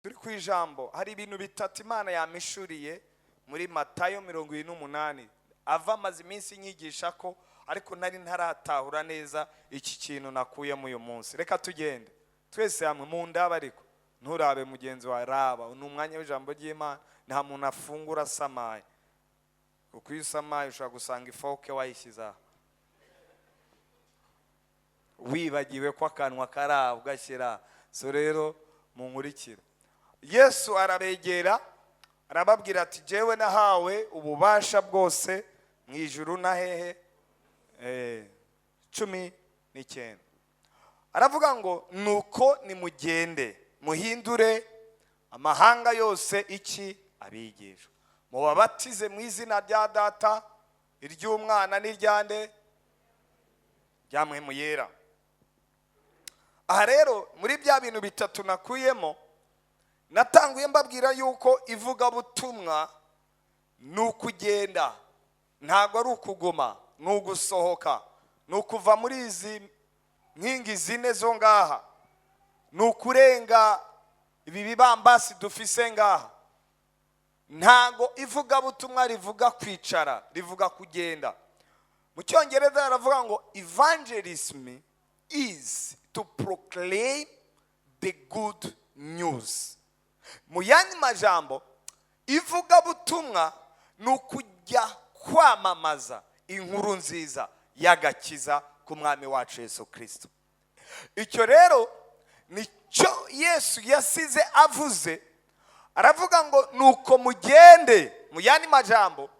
turi ku ijambo. Hari ibintu bitatu Imana yamishuriye muri Matayo 28. Ava amaze iminsi nyigisha ko, ariko nari ntaratahura neza iki kintu nakuye mu uyu munsi. Reka tugende twese hamwe mu ndaba, ariko nturabe mugenzi wa raba. Ni umwanya w'ijambo ry'Imana, nta muntu afungura samaye, kuko iyo usamaye ushobora gusanga ifoke wayishyiza wibagiwe ko akanwa karaba ugashyira. So rero munkurikira. Yesu arabegera arababwira ati jewe nahawe ububasha bwose mu ijuru na hehe 19. Aravuga ngo nuko nimugende muhindure amahanga yose iki abigisha, mubabatize mu izina rya Data, iry'Umwana n'iryande rya Mpwemu Yera. Aha rero muri bya bintu bitatu nakuyemo, natanguye mbabwira yuko ivuga butumwa nukugenda, ntago ari ukuguma, nugusohoka, nukuva muri izi nkingi zine zo ngaha, nukurenga ibi bibambasi dufise ngaha. Ntago ivuga butumwa rivuga kwicara, rivuga kugenda. Mu Cyongereza aravuga ngo evangelism is to proclaim the good news. Mu yandi majambo, ivuga butumwa nukujya kwamamaza inkuru nziza y'agakiza ku mwami wacu Yesu Kristo. Icyo rero nicyo Yesu yasize avuze. Aravuga ngo nuko mugende, mu yandi majambo,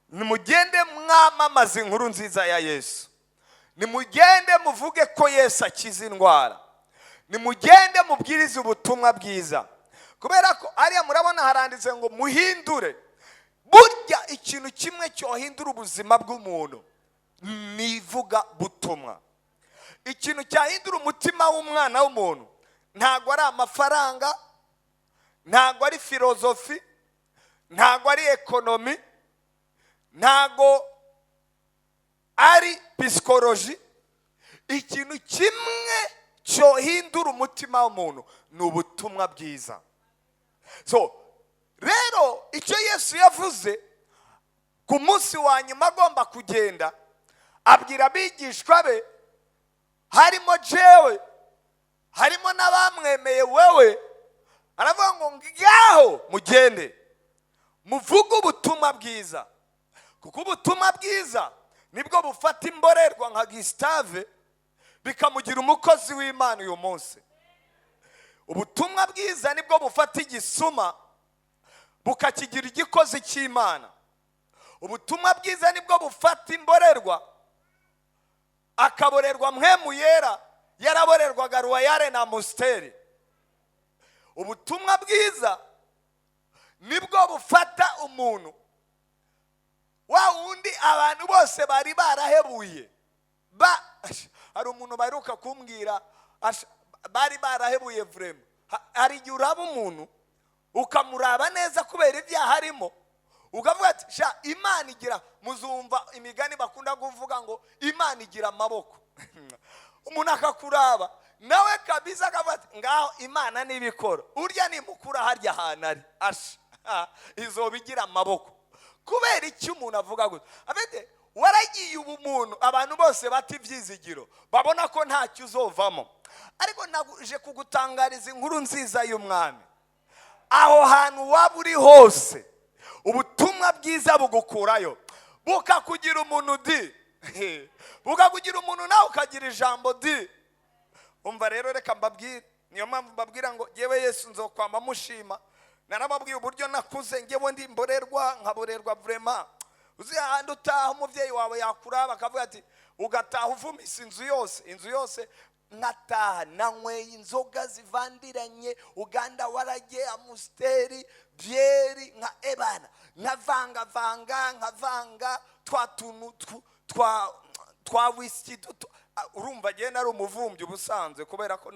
nimugende mwamamaza inkuru nziza ya Yesu. Nimugende muvuge ko Yesu akiza indwara. Nimugende mubwirize ubutumwa bwiza. Kubera ko ariya murabona haranditse ngo muhindure. Burya ikintu kimwe cyohindura ubuzima bw'umuntu nivuga butumwa. Ikintu cyahindura umutima w'umwana w'umuntu ntago ari amafaranga, ntago ari filozofi, ntago ari ekonomi, ntago ari psychology. Ikintu kimwe cyohindura umutima w'umuntu ni ubutumwa bwiza. So rero icyo Yesu yavuze ku munsi wa nyuma agomba kugenda, abwira abigishwa be, harimo jewe, harimo n'abamwemeye wewe, aravuga ngo ngaho mugende muvuge ubutumwa bwiza. Kuko ubutumwa bwiza nibwo bufata imborerwa nka Gustave bikamugira umukozi w'Imana uyu munsi. Ubutumwa bwiza nibwo bufata igisuma bukakigira igikozi cy'Imana. Ubutumwa bwiza nibwo bufata imborerwa akaborerwa Mpwemu Yera, yaraborerwaga Royale na Musteri. Ubutumwa bwiza nibwo bufata umuntu wa wundi abantu bose bari barahebuye. Hari umuntu baruka kumbwira bari barahebuye vrema. Hari igihe uraba umuntu ukamuraba neza kubera ibyaha arimo, ukavuga ati sha Imana igira, muzumva imigani bakunda kuvuga ngo Imana igira amaboko. Umuntu akakuraba nawe kabisa akavuga ati ngaho Imana nibikora, urya nimukura harya ahantu ari izobigira amaboko. Kubera iki umuntu avuga gutya? Abete waragiye ubumuntu abantu bose bati ibyizigiro, babona ko ntacyo uzovamo. Ariko naguje kugutangariza inkuru nziza y'umwami. Aho hantu waba uri hose, ubutumwa bwiza bugukurayo, bukakugira umuntu di, bukakugira umuntu nawe ukagira ijambo di. Umva rero reka mbabwire, niyo mpamvu mbabwira ngo yewe Yesu nzokwama mushima. Narababwiye uburyo nakuze ngewe ndi mborerwa, nkaborerwa vrema. Uzi ahandi utaha umuvyeyi wawe yakuraba akavuga ati ugataha uvumisa inzu yose nkataha nanywe inzoga zivandiranye, Uganda warage, Amusteri, byeri, nka ebana nkavanga twa whisky. Urumva je nari umuvumbyi ubusanzwe kubera ko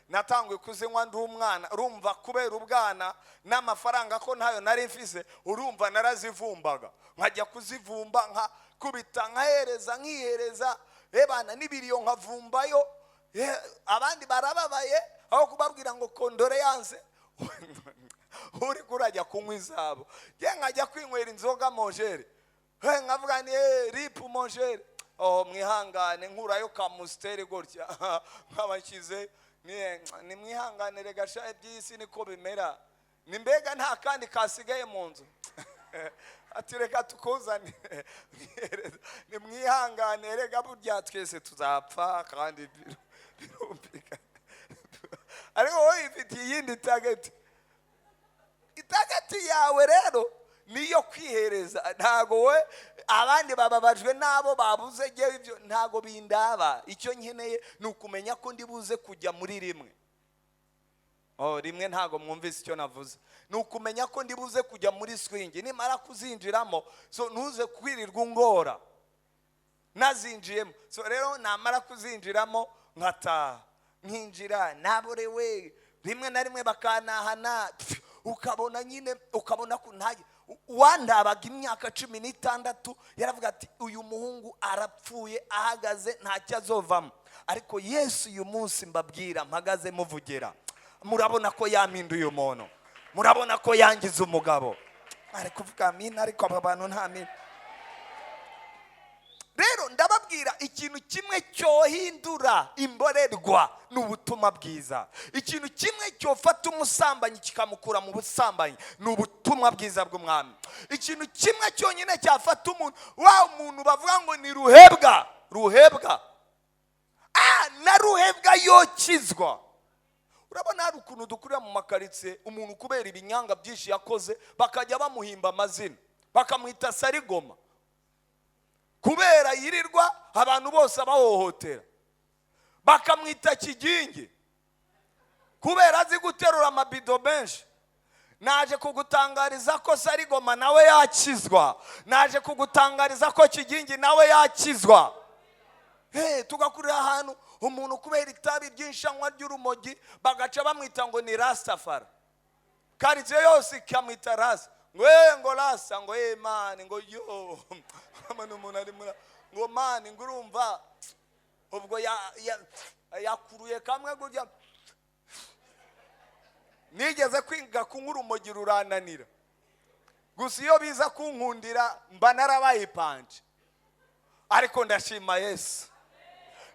natangwe kuzinywa ndi umwana. Urumva kubera ubwana n'amafaranga ko ntayo nari mfise, urumva narazivumbaga, nkajya kuzivumba nka kubita nkihereza ebana n'ibiriyo nkavumbayo. Abandi barababaye aho kubabwira ngo kondoleyanse, uri kurajya kunywa izabo je nkajya kwinywera inzoga monjere nkavuga ni ripu monjere mwihangane nkurayo ka musteri gutya nkabashyize ni mwihangane rega sha iby'isi niko bimera ni mbega nta kandi kasigaye mu nzu ati reka tukuzane ni mwihangane rega burya twese tuzapfa kandi birumvikana ariko wowe ifite iyindi target yawe rero niyo kwihereza ntago we abandi bababajwe nabo babuze gewe ibyo ntago bindaba icyo nkeneye ni ukumenya ko ndi buze kujya muri rimwe rimwe ntago mwumvise icyo navuze ni ukumenya ko ndi buze kujya muri swing nimara kuzinjiramo so ntuze kwirirwa ungora nazinjiyemo so rero namara kuzinjiramo nkataha nkinjira naborewe rimwe na rimwe bakanahana ukabona nyine ukabona ko ntaye wandabaga imyaka 16 yaravuga ati uyu muhungu arapfuye ahagaze ntacyo azovamo ariko Yesu uyu munsi mbabwira mpagaze muvugera murabona ko yaminduye umuntu murabona ko yangize umugabo ari kuvuga amina ariko aba bantu nta mina rero ndababwira ikintu kimwe cyohindura imborerwa n'ubutumwa bwiza ikintu kimwe cyofata umusambanyi kikamukura mu busambanyi n'ubutumwa bwiza bw'umwami ikintu kimwe cyonyine cyafata umuntu wa muntu bavuga ngo ni ruhebwa na ruhebwa yokizwa urabona hari ukuntu dukurira mu makaritsiye umuntu kubera ibinyanga byinshi yakoze bakajya bamuhimba amazina bakamwita Sarigoma kubera yirirwa abantu bose abahohotera bakamwita Kigingi kubera azi guterura amabido benshi naje kugutangariza ko Sarigoma nawe yakizwa naje kugutangariza ko Kigingi nawe yakizwa tugakurira ahantu umuntu kubera itabi ry'inshanwa ry'urumogi bagaca bamwita ngo ni Rastafari karitsiye yose ikamwita Rasta ngo Rasta ngo man ngo yo amano umuntu ari mura ngo man ngo urumva ubwo yakuruye kamwe gurya nigeze kwinga kunywa urumogi rurananira gusa iyo biza kunkundira mba narabaye panje ariko ndashima Yesu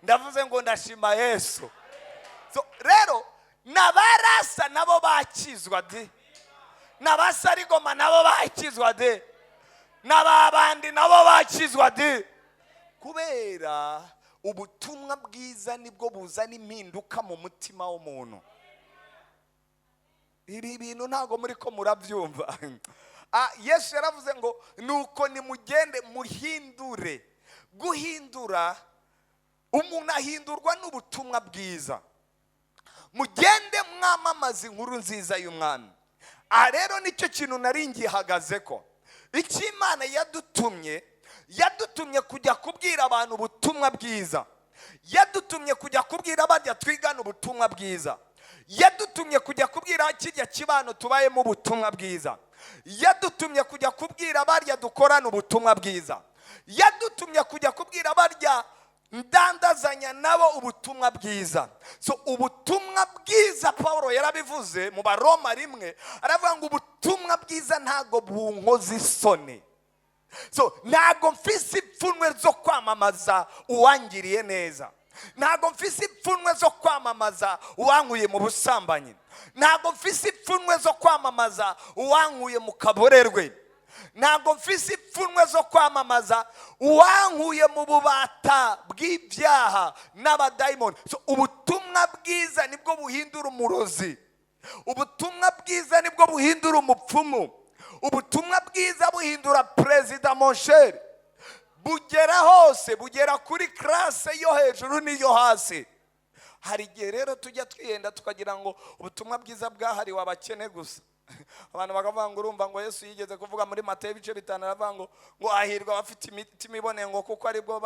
ndavuze ngo ndashima Yesu so rero nabarasa nabo bakizwa de nabasarigoma nabo bakizwa de nababandi nabo bakizwa de kubera ubutumwa bwiza nibwo buzana impinduka mu mutima w'umuntu ibi bintu ntago muri ko murabyumva Yesu yaravuze ngo nuko nimugende muhindure guhindura umuntu ahindurwa n'ubutumwa bwiza mugende mwamamaza inkuru nziza y'umwami rero nicyo kintu nari ngihagaze ko iki Imana yadutumye kujya kubwira abantu ubutumwa bwiza yadutumye kujya kubwira abajya twigana ubutumwa bwiza yadutumye kujya kubwira kijya kibano tubayemo ubutumwa bwiza yadutumye kujya kubwira abarya dukorana ubutumwa bwiza yadutumye kujya kubwira abarya ndandazanya nabo ubutumwa bwiza so ubutumwa bwiza Paulo yarabivuze mu Baroma 1 aravuga ngo ubutumwa bwiza ntago bunkoza isoni so ntago mfise ipfunwe zo kwamamaza uwangiriye neza ntago mfise ipfunwe zo kwamamaza uwankuye mu busambanyi ntago mfise ipfunwe zo kwamamaza uwankuye mu kaborerwe ntago mfise ipfunwe zo kwamamaza uwankuye mu bubata bw'ibyaha n'abadayimoni so ubutumwa bwiza nibwo buhindura umurozi ubutumwa bwiza nibwo buhindura umupfumu ubutumwa bwiza buhindura perezida monsheri bugera hose bugera kuri classe yo hejuru n'iyo hasi hari igihe rero tujya twihenda tukagira ngo ubutumwa bwiza bwahariwe abakene gusa abantu bakavuga ngo urumva ngo Yesu yigeze kuvuga muri Mateyo 5 aravuga ngo ahirwa abafite imitima iboneye ngo kuko aribwo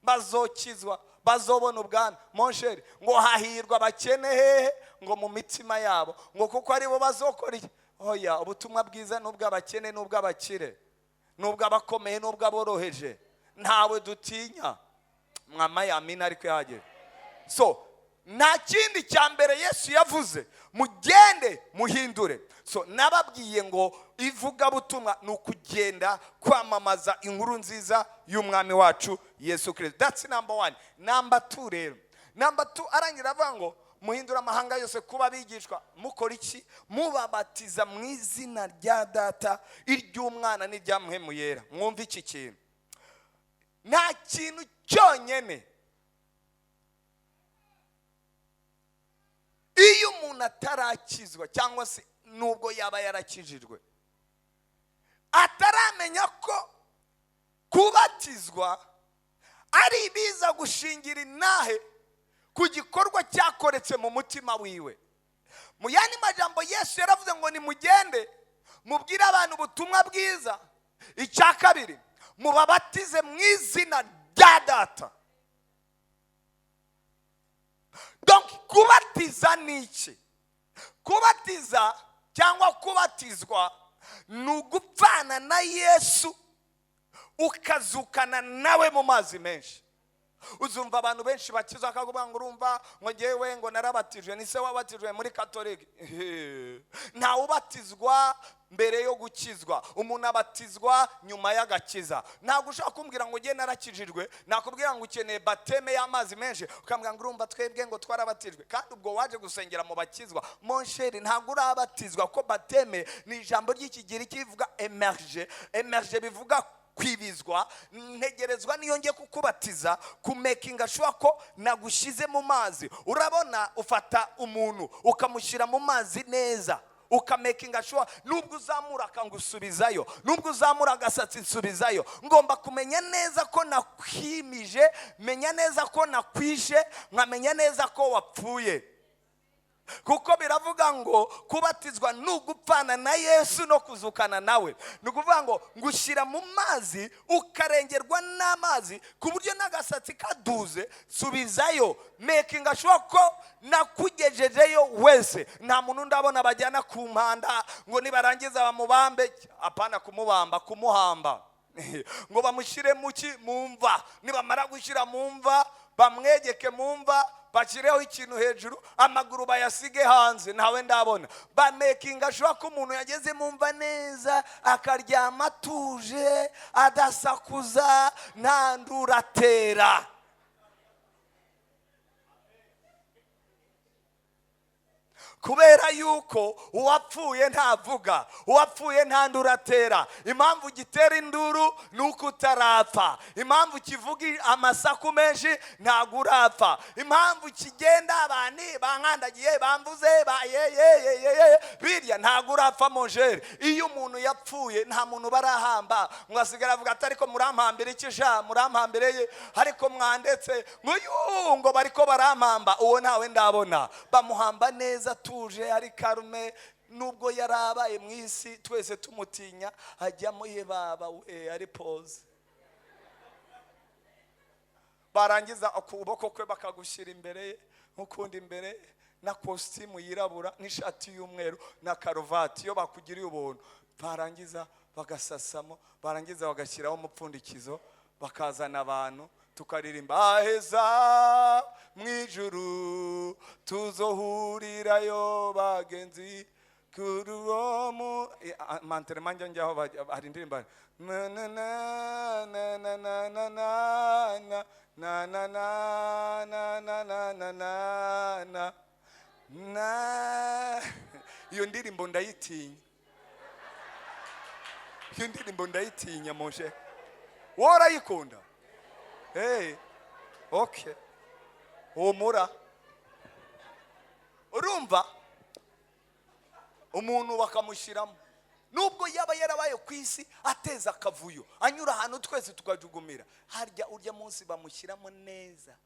bazokizwa bazobona ubwami monsheri ngo hahirwa abakene hehe ngo mu mitima yabo ngo kuko aribo bazokora oya ubutumwa bwiza nubwo abakene nubwo abakire nubwo abakomeye nubwo aboroheje ntawe dutinya mwama yamina ariko yahagera so nta kindi cya mbere Yesu yavuze, mugende muhindure. So nababwiye ngo ivugabutumwa ni ukugenda kwamamaza inkuru nziza y'umwami wacu Yesu Kristo. That's number 1. Number 2 rero, number 2 arangira avuga ngo muhindura amahanga yose kuba bigishwa. Mukora iki? Mubabatiza mu izina rya Data, iry'Umwana n'irya Mpwemu Yera. Mwumva iki kintu? Nta kintu cyonyine iyo umuntu atarakizwa cyangwa se nubwo yaba yarakijijwe ataramenya ko kubatizwa ari ibiza gushingira inahe ku gikorwa cyakoretse mu mutima wiwe. Mu yandi majambo Yesu yaravuze ngo nimugende mubwire abantu ubutumwa bwiza. Icya kabiri, mubabatize mu izina rya Data. Donc kubatiza ni iki? Kubatiza cyangwa kubatizwa ni ugupfana na Yesu ukazukana nawe mu mazi menshi. Uzumva abantu benshi bakizwa akavuga ngo urumva ngo ngewe ngo narabatijwe. Ni se wabatijwe muri Katolika? Nta ubatizwa mbere yo gukizwa, umuntu abatizwa nyuma y'agakiza. Ntabwo ushaka kumbwira ngo ngiye narakijijwe, nakubwira ngo ukeneye bateme y'amazi menshi ukambwira ngo urumva twebwe ngo twarabatijwe, kandi ubwo waje gusengera mu bakizwa. Monsheri, ntabwo urabatizwa, ko bateme ni ijambo ry'ikigiriki kivuga emerge. Emerge bivuga kwibizwa. Ntegerezwa niyo ngiye kukubatiza kumekinga sure ko nagushize mu mazi. Urabona, ufata umuntu ukamushyira mu mazi neza, ukamekinga sure nubwo uzamura akangusubizayo, nubwo uzamura agasatsi nsubizayo. Ngomba kumenya neza ko nakwimije, menya neza ko nakwishe, nkamenya neza ko wapfuye. Kuko biravuga ngo kubatizwa nugupfana na Yesu no kuzukana nawe. Nukuvuga ngo ngushyira mu mazi ukarengerwa n'amazi ku buryo n'agasatsi kaduze subizayo, making sure ko nakugejejeyo wese. Nta muntu ndabona bajyana ku mpanda ngo nibarangiza bamubambe. Apana kumubamba, kumuhamba. Ngo bamushyire mu mva, nibamara gushyira mu mva bamwegeke mu mva, bakireho ikintu hejuru, amaguru bayasige hanze. Ntawe ndabona bamekinga sure ko umuntu yageze mu mva neza, akaryama atuje, adasakuza, nta nduratera. Kubera yuko uwapfuye ntavuga, uwapfuye nta nduratera. Impamvu gitera induru nuko utarapfa. Impamvu kivuga amasaku menshi ntago urapfa. Impamvu kigenda abantu bankandagiye bamvuze birya ntago urapfa monjeri. Iyo umuntu yapfuye nta muntu barahamba ngo asigara avuga ati ariko murampambira ikija, murampambireye ariko mwandetse ngo bariko barampamba. Uwo ntawe ndabona. Bamuhamba neza tuje ari karume, nubwo yarabaye mu isi twese tumutinya, ajyamo ye baba we ari pose. Barangiza ukuboko kwe bakagushyira imbere, ukundi imbere na costume yirabura n'ishati y'umweru na karuvati. Yo bakugiriye ubuntu, barangiza bagasasamo, barangiza bagashyiraho umupfundikizo, bakazana abantu tukaririmba aheza mwijuru tuzohurirayo bagenzi kuruomu. Mantere manja njyaho hari indirimba na na na na na na na na na na na na na na na. Iyo ndirimbo ndayitinya, iyo ndirimbo ndayitinya moshe. Wora yikunda? Hey, okay. Umura. Urumva? Umuntu bakamushyiramo, nubwo yaba yarabaye ku isi ateza akavuyo, anyura ahantu twese tukajugumira, harya urya munsi bamushyiramo neza,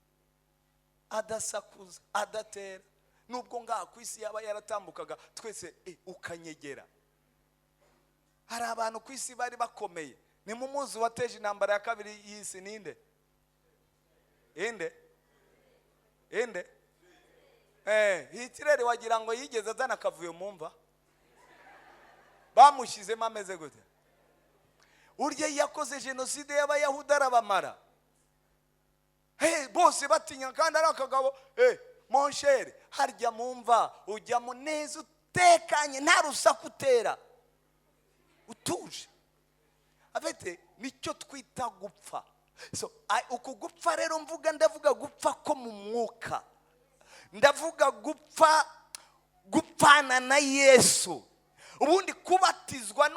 adasakuza, adatera. Nubwo ngaha ku isi yaba yaratambukaga twese ukanyegera. Hari abantu ku isi bari bakomeye. Ni mu muzi wateje intambara ya kabiri y'isi ninde? Inde? Hitler wagira ngo yigeze azana akavuyo mumva. Bamushyizemo ameze gute? Urye yakoze genocide y'abayahudi arabamara. Bose batinya kandi ari akagabo. monshere harya mumva ujya mu neza utekanye nta rusaku utera utuje. Afite nicyo twita gupfa. So uku gupfa rero mvuga ndavuga gupfa ko mu mwuka, ndavuga gupfana na Yesu. Ubundi kubatizwa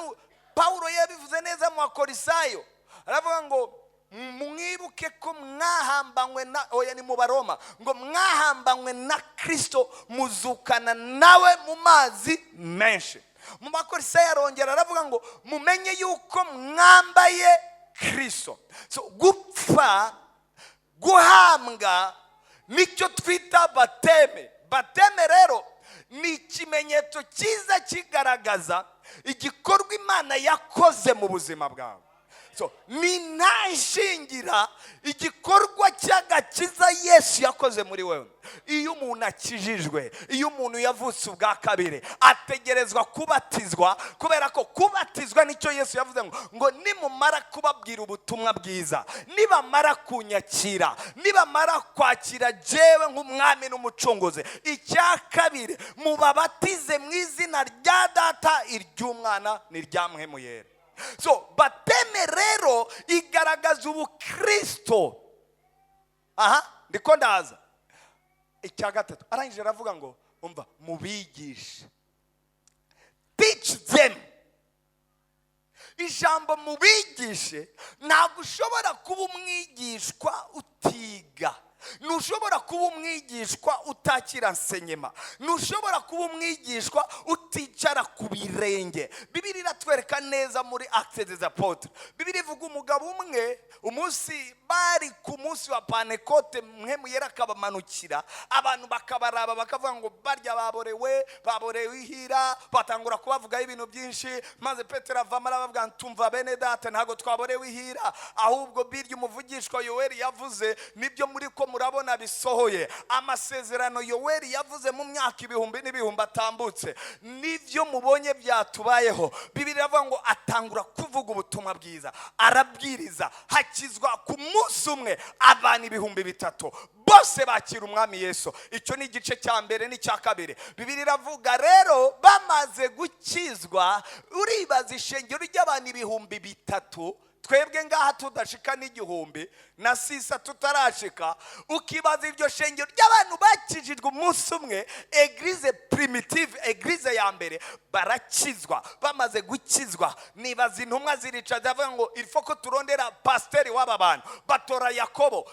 Paulo yabivuze neza mu Bakorisayo, aravuga ngo mwibuke ko mwahambanywe na oya ni mu Baroma ngo mwahambanywe na Kristo muzukana nawe mu mazi menshi. Mu Bakorisayo arongera aravuga ngo mumenye yuko mwambaye Kristo. So gupfa guhambwa nicyo twita bateme. Bateme rero ni ikimenyetso cyiza kigaragaza igikorwa Imana yakoze mu buzima bwawe. So ni ntashingira igikorwa cy'agakiza Yesu yakoze muri wewe. Iyo umuntu akijijwe, iyo umuntu yavutse ubwa kabiri, ategerezwa kubatizwa, kubera ko kubatizwa nicyo Yesu yavuze ngo nimumara kubabwira ubutumwa bwiza, nibamara kunyakira, nibamara kwakira jewe nk'umwami n'umucunguzi, icya kabiri mubabatize mu izina rya Data, iry'Umwana n'irya Mpwemu Yera. So bateme rero igaragaza ubukristo. Ndiko ndaza icya gatatu arangije aravuga ngo umva mubigishe, teach them. Ijambo mubigishe ntabwo ushobora kuba umwigishwa utiga, ntushobora kuba umwigishwa utakira enseignement, ntushobora kuba umwigishwa uticara ku birenge. Bibiliya iratwereka neza muri Actes des Apôtres, Bibiliya ivuga umugabo umwe umunsi bari ku munsi wa Pentecote, Mpwemu Yera akabamanukira, abantu bakabaraba bakavuga ngo barya baborewe ihira, batangura kubavugaho ibintu byinshi. Maze Petero avamo arabavuga ntumva bene data ntago twaborewe ihira, ahubwo birya umuvugishwa Yoweri yavuze nibyo muri ko murabona bisohoye. Amasezerano Yoweri yavuze mu myaka ibihumbi n'ibihumbi atambutse nivyo mubonye byatubayeho. Bibiliya iravuga ngo atangura kuvuga ubutumwa bwiza, arabwiriza, hakizwa ku munsi umwe abantu ibihumbi 3 bose bakira umwami Yesu. Icyo ni igice cya mbere n'icya kabiri. Bibiliya iravuga rero bamaze gukizwa, uribaza ishengero ry'abantu ibihumbi 3, twebwe ngaha tudashika n'igihumbi na sisa tutarashika, ukibaza iryo shengero ry'abantu bakijijwe umunsi umwe, eglise primitive, eglise ya mbere, barakizwa. Bamaze gukizwa nibaza intumwa zirica zavuga ngo ilfo ko turondera pasteri w'aba bantu, batora Yakobo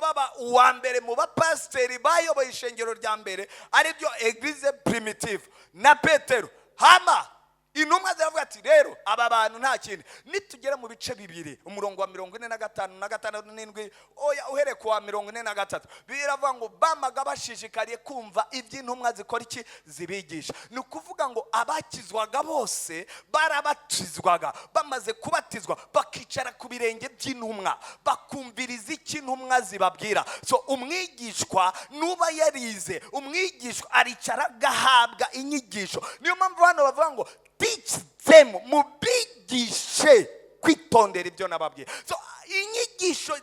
aba uwa mbere mu bapasteri bayoboye ishengero rya mbere, ari byo eglise primitive, na Petero. Hama intumwa ziravuga ati rero aba bantu nta kindi, nitugera mu bice bibiri umurongo wa 45 na 67, oya uhere ku wa 43, biravuga ngo bamaga bashishikariye kumva iby'intumwa zikora iki zibigisha. Ni ukuvuga ngo abakizwaga bose barabatizwaga, bamaze kubatizwa bakicara ku birenge by'intumwa, bakumviriza iki intumwa zibabwira. So umwigishwa nuba yarize, umwigishwa aricara gahabwa inyigisho. Niyo mpamvu hano bavuga ngo teach them, mubigishe kwitondera ibyo nababwiye. So inyigisho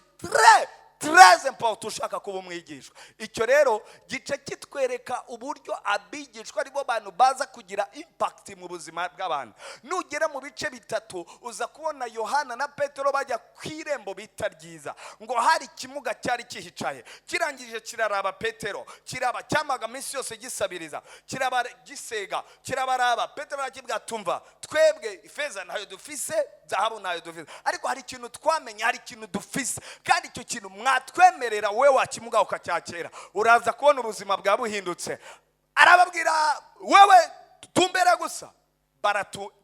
très important ushaka kuba umwigishwa. Icyo rero gice kitwereka uburyo abigishwa aribo bantu baza kugira impact mu buzima bw'abantu. Nugera mu bice 3 uza kubona Yohana na Petero bajya kwirembo bita ryiza, ngo hari kimuga cyari kihicaye, kirangije kiraraba Petero, kiraba cyamaga minsi yose gisabiriza, kiraba gisega, kirabaraba. Petero arakibwa tumva twebwe ifeza ntayo dufise, zahabu ntayo dufise, ariko hari ikintu twamenye, hari ikintu dufise, kandi icyo kintu mwatwemerera we wakimuga ukacyakera, uraza kubona ubuzima bwa buhindutse. Arababwira wewe tumbera gusa,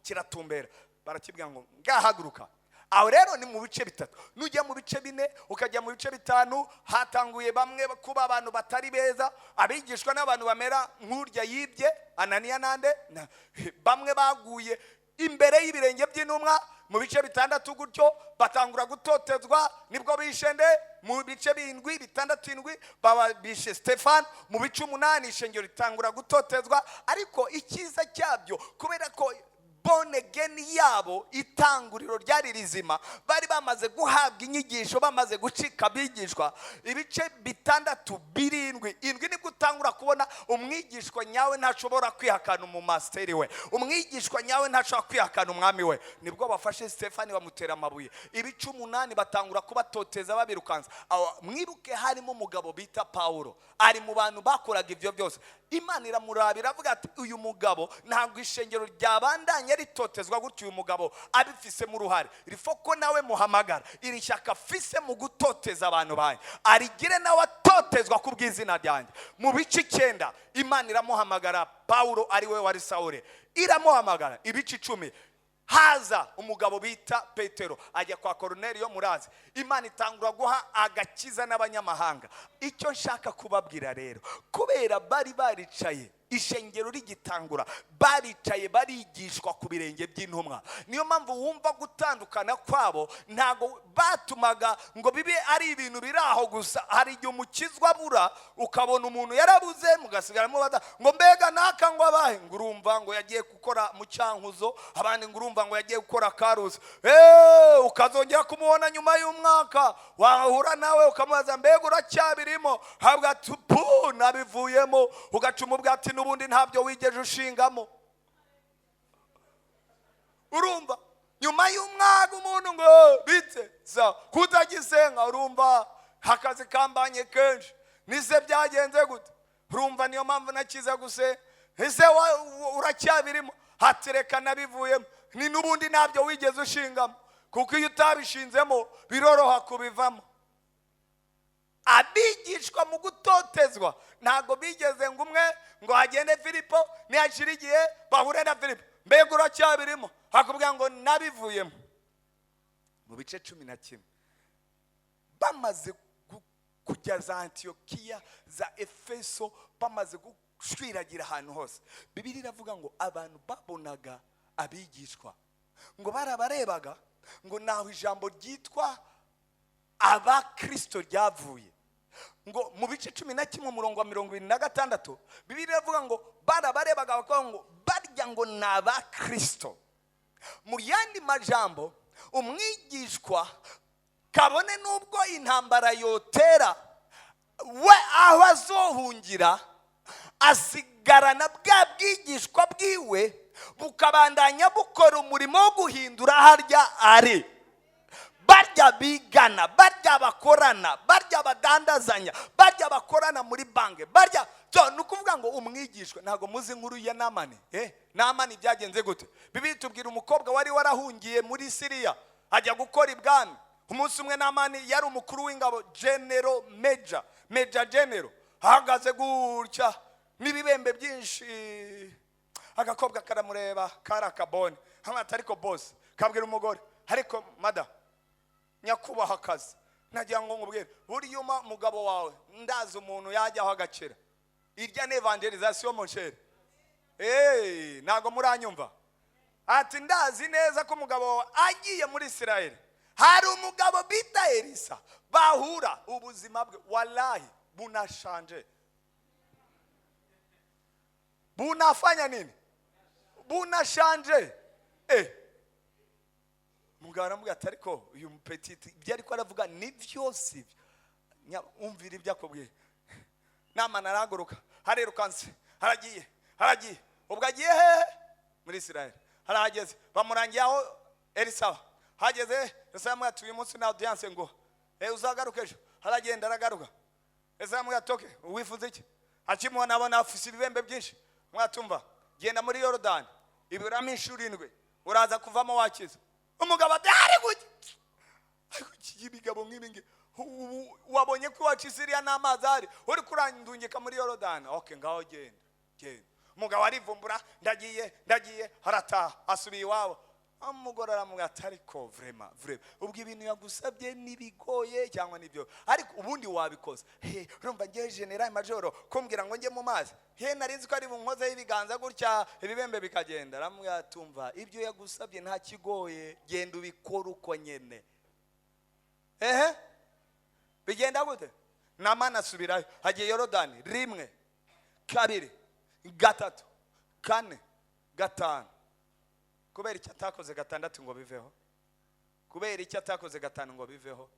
kiratumbera, barakibwira ngo ngahaguruka. Aho rero ni mu bice 3. Nujya mu bice 4 ukajya mu bice 5, hatanguye bamwe kuba abantu batari beza, abigishwa n'abantu bamera nk'urya yibye Ananiya nande, bamwe baguye imbere y'ibirenge by'intumwa. Mu bice 6 gutyo batangura gutotezwa, nibwo bishende mu bice 7 6 baba bishe Stefan. Mu bice 8 ishengero ritangura gutotezwa, ariko ikiza cyabyo kubera ko bonegeni yabo itanguriro ryari rizima, bari bamaze guhabwa inyigisho, bamaze gucika abigishwa ibice 6 7 indwi, nibwo utangura kubona umwigishwa nyawe ntashobora kwihakana umumasteri we, umwigishwa nyawe ntashobora kwihakana umwami we. Nibwo bafashe Stefani bamutera amabuye, ibice 8 batangura kubatoteza babirukanza. Mwibuke harimo umugabo bita Paulo, ari mu bantu bakoraga ibyo byose. Imana iramurabira avuga ati uyu mugabo ntabwo ishengero ryabandanye ritotezwa gutyo, uyu mugabo abifise mu ruhare, rifoko nawe muhamagara iri shyaka afise mu gutoteza abantu banyu, arigire nawe atotezwa ku bw'izina ryanjye. Mu bice 9 Imana iramuhamagara, Paulo ari we wari Saule, iramuhamagara. Ibice 10 haza umugabo bita Petero, ajya kwa Korneliyo murazi. Imana itangura guha agakiza n'abanyamahanga. Icyo nshaka kubabwira rero, kubera bari baricaye ishengero rigitangura, baricaye barigishwa ku birenge by'intumwa, niyo mpamvu wumva gutandukana kwabo ntago batumaga ngo bibe ari ibintu biraho gusa. Hari igihe umukizwa bura, ukabona umuntu yarabuze, mugasigaramo bada ngo mbega naka ngo abahe, ngo urumva ngo yagiye gukora mu cyankuzo, abandi ngo urumva ngo yagiye gukora karuzi. Ukazongera kumubona nyuma y'umwaka, wahura nawe ukamubaza mbega uracyabirimo, habwa tupu nabivuyemo, ugacuma ubwati n'ubundi ntabyo wigeje ushingamo. Urumva nyuma y'umwaka umuntu ngo bitse za kutagisenga, urumva hakazi kambanye kenshi, nise byagenze gute, urumva niyo mpamvu nakiza guse, ese uracyabirimo, hatereka nabivuyemo, ni n'ubundi ntabyo wigeze ushingamo, kuko iyo utabishinzemo biroroha kubivamo. Abigishwa mu gutotezwa ntago bigeze ngo umwe ngo hagende Filipo nihashira igihe bahure na Filipo, mbega uracyabirimo, hakubwira ngo nabivuyemo. Mu bice 11 bamaze kujya za Antiokiya, za Efeso, bamaze gushwiragira ahantu hose, Bibiliya iravuga ngo abantu babonaga abigishwa ngo barabarebaga ngo naho ijambo ryitwa aba kristo ryavuye. Ngo mu bice 11 umurongo wa 26 Bibiliya iravuga ngo barabarebaga bakora ngo barya ngo naba kristo. Mu yandi majambo, umwigishwa kabone nubwo intambara yotera, we aho azohungira asigarana bwa bwigishwa bwiwe, bukabandanya bukora umurimo wo guhindura harya ari. Barya bigana, barya bakorana, barya badandazanya, barya bakorana muri banke, barya nukuvuga ngo umwigishwa. Ntago muzi nkuru ya Namani. Namani byagenze gute? Bibiliya tubwira umukobwa wari warahungiye muri Syria ajya gukora ibwami. Umunsi umwe Namani yari umukuru w'ingabo, general major general, ahagaze gutya n'ibibembe byinshi. Agakobwa karamureba, karakabone hamwe ariko boss kabwira umugore, ariko mada nyakubaha akazi, nagira ngo ngubwire buri yuma mugabo wawe ndazi umuntu yajyaho agacira. Irya ne evangelization mon cher. Nago muranyumva. Ati ndazi neza ko umugabo agiye muri Israel, hari umugabo bita Elisa, bahura ubuzima bwe wallahi bunashanje. Bunafanya nini? Bunashanje. Mugara mbwa atariko uyu mpetiti ibyo ariko aravuga ni byose umvira ibyo akubwiye. Namana araguruka, harerukanse, haragiye ubwo agiye muri Israel, harageze bamurangiye aho Elisa hageze. Elisa yamwatuye umunsi na audience ngo uzagaruka ejo, haragenda aragaruka. Elisa yamwatoke wifuza iki? Akimubona abona afise ibibembe byinshi, mwatumva genda muri Yordan ibiramo 7 uraza kuvamo wakiza. Umugabo atari gute ikibigabo nk'ibingi, wabonye ko wacu Syria n'amazi ari uri kurandungika muri Yordan. Okay, ngaho genda. Umugabo arivumbura, ndagiye harataha asubiye iwabo. Umugore aramubwira ariko vraiment ubwo ibintu yagusabye nibigoye cyangwa nibyo, ariko ubundi wabikoze. Urumva ngiye general major kumbwira ngo nge mu mazi, narinzi ko ari bunkoze ibiganza gutya ibibembe bikagenda. Aramubwira tumva ibyo yagusabye nta kigoye, genda ubikora uko nyene. Bigenda gute? Namana asubirayo, hagiye Yordan 1 2 3 4 5 kubera icyo atakoze gatandatu ngo biveho, kubera icyo atakoze gatanu ngo biveho.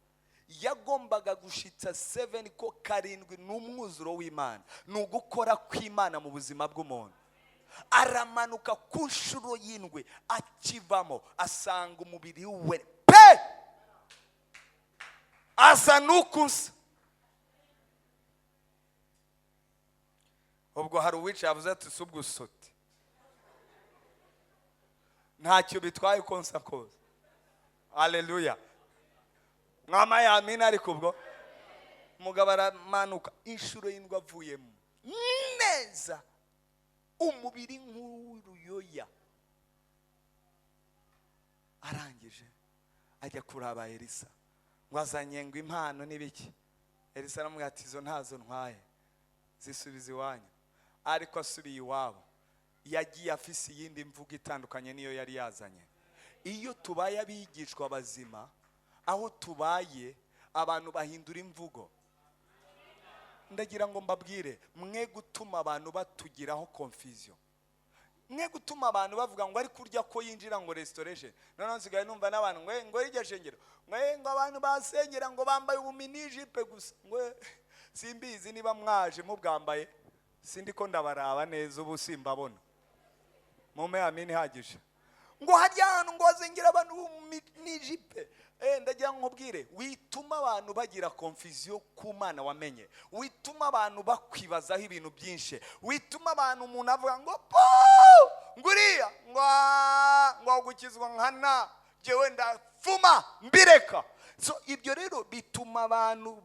Yagombaga gushitsa 7 ko karindwi n'umwuzuro w'Imana, n'ugukora kw'Imana mu buzima bw'umuntu. Aramanuka ku nshuro y'indwi, akivamo asanga umubiri we pe asa n'ukusa. Ubwo hari uwicaye avuze ati subwo sote ntacyo bitwaye konsa koza. Haleluya, mwama yamina. Ariko ubwo umugabo aramanuka inshuro y'indwi avuyemo neza, umubiri nk'uruyoya. Arangije ajya kuraba Elisa ngo azanye ngo impano n'ibiki. Elisa aramubwira ati izo ntazo ntwaye, zisubiza iwanyu. Ariko asubiye iwabo yagiye afise iyindi mvugo itandukanye niyo yari yazanye. Iyo tubaye abigishwa bazima, aho tubaye abantu bahindura imvugo. Ndagira ngo mbabwire, mwe gutuma abantu batugiraho confusion, mwe gutuma abantu bavuga ngo ari kurya ko yinjira ngo restoration. None nsigaye numva n'abantu ngo iryo shengero ngo abantu basengera ngo bambaye ubuminijipe gusa. Ngo simbizi niba mwaje mubwambaye, sindi ko ndabaraba neza ubu simbabona. Mume amini hagije ngo harya hano ngo azengera abantu ubuminijipe. Ndagira ngo nkubwire, wituma abantu bagira confusion ku Mana wamenye, wituma abantu bakwibazaho ibintu byinshi, wituma abantu umuntu avuga ngo nguriya ngo gukizwa nkana jewe ndafuma mbireka. So ibyo rero bituma abantu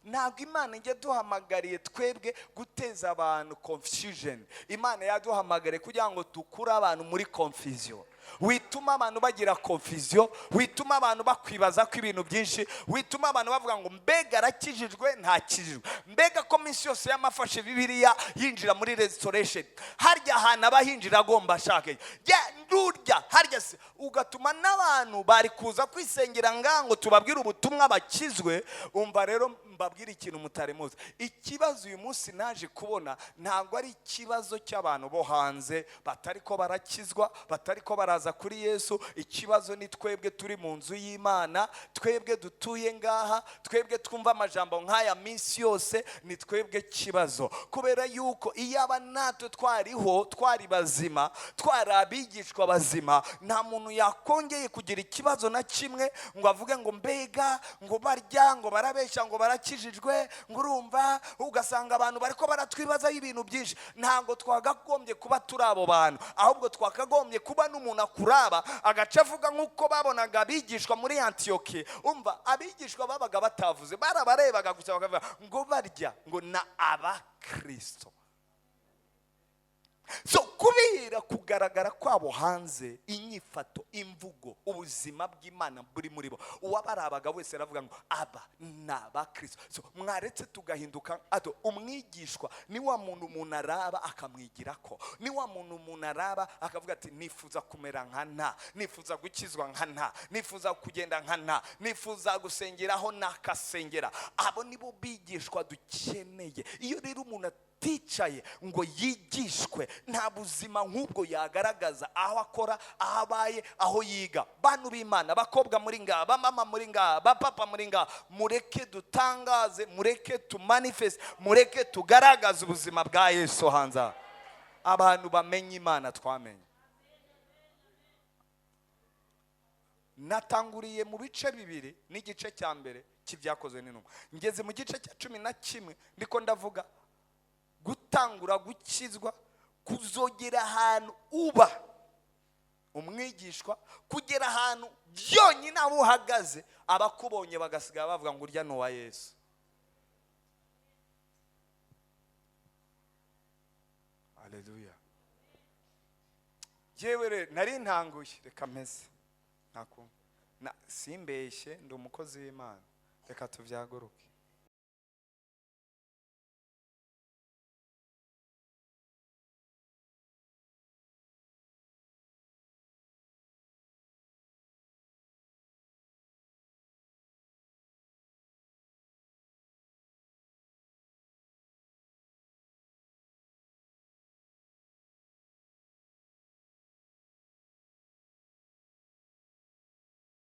ntabwo Imana njye duhamagariye twebwe guteza abantu confusion. Imana yaduhamagariye kugira ngo dukure abantu muri confusion. Wituma abantu bagira confusion, wituma abantu bakwibaza ko ibintu byinshi, wituma abantu bavuga ngo mbega arakijijwe ntakijijwe, mbega ko minsi yose yamafashe Bibiliya yinjira muri restoration. Harya ahantu abahinjira agomba ashake ndurya harya se, ugatuma n'abantu bari kuza kwisengera ngango tubabwira ubutumwa bakizwe. Umva rero mbabwira ikintu mutari muzi. Ikibazo uyu munsi naje kubona ntabwo ari ikibazo cy'abantu bo hanze batari ko barakizwa, batari ko baraza kuri Yesu. Ikibazo ni twebwe turi mu nzu y'Imana, twebwe dutuye ngaha, twebwe twumva amajambo nk'aya minsi yose. Ni twebwe kibazo, kubera yuko iyaba natwe twariho, twari bazima, twari abigishwa bazima, nta muntu yakongeye kugira ikibazo na kimwe ngo avuge ngo mbega ngo barya ngo barabeshya ngo barakijijwe. Ngo urumva ugasanga abantu bariko baratwibazaho ibintu byinshi. Ntabwo twagagombye kuba turi abo bantu, ahubwo twakagombye kuba n'umuntu akuraba agace avuga nk'uko babonaga abigishwa muri Antioke. Umva, abigishwa babaga batavuze, barabarebaga gusa bakavuga ngo barya ngo na aba Kristo. So kubera kugaragara kwabo hanze, inyifato, imvugo, ubuzima bw'Imana buri muri bo, uwabarabaga wese aravuga ngo aba naba Kristo. So mwaretse tugahinduka ato umwigishwa ni wa muntu umuntu araba akamwigirako, ni wa muntu umuntu araba akavuga ati nifuza kumera nkana, nifuza gukizwa nkana, nifuza kugenda nkana, nifuza gusengeraho nakasengera. Abo nibo bigishwa dukeneye. Iyo rero umuntu ticaye ngo yigishwe, nta buzima nk'ubwo yagaragaza aho akora, aho abaye, aho yiga. Bantu b'Imana, bakobwa muri ngaha, bamama muri ngaha, bapapa muri ngaha, mureke dutangaze, mureke tumanifeste, mureke tugaragaze ubuzima bwa Yesu hanze. Abantu bamenye Imana twamenye. Natanguriye mu bice bibiri n'igice cya mbere cy'ibyakozwe n'intumwa, ngeze mu gice cya 11 ndiko ndavuga gutangura gukizwa, kuzogera ahantu uba umwigishwa, kugera ahantu byonyine abo uhagaze abakubonye bagasiga bavuga ngo urya n'uwa Yesu. Haleluya. Jewe nari ntanguye, reka meze ntakumva simbeshye, ndi umukozi w'Imana, reka tuvyaguruke.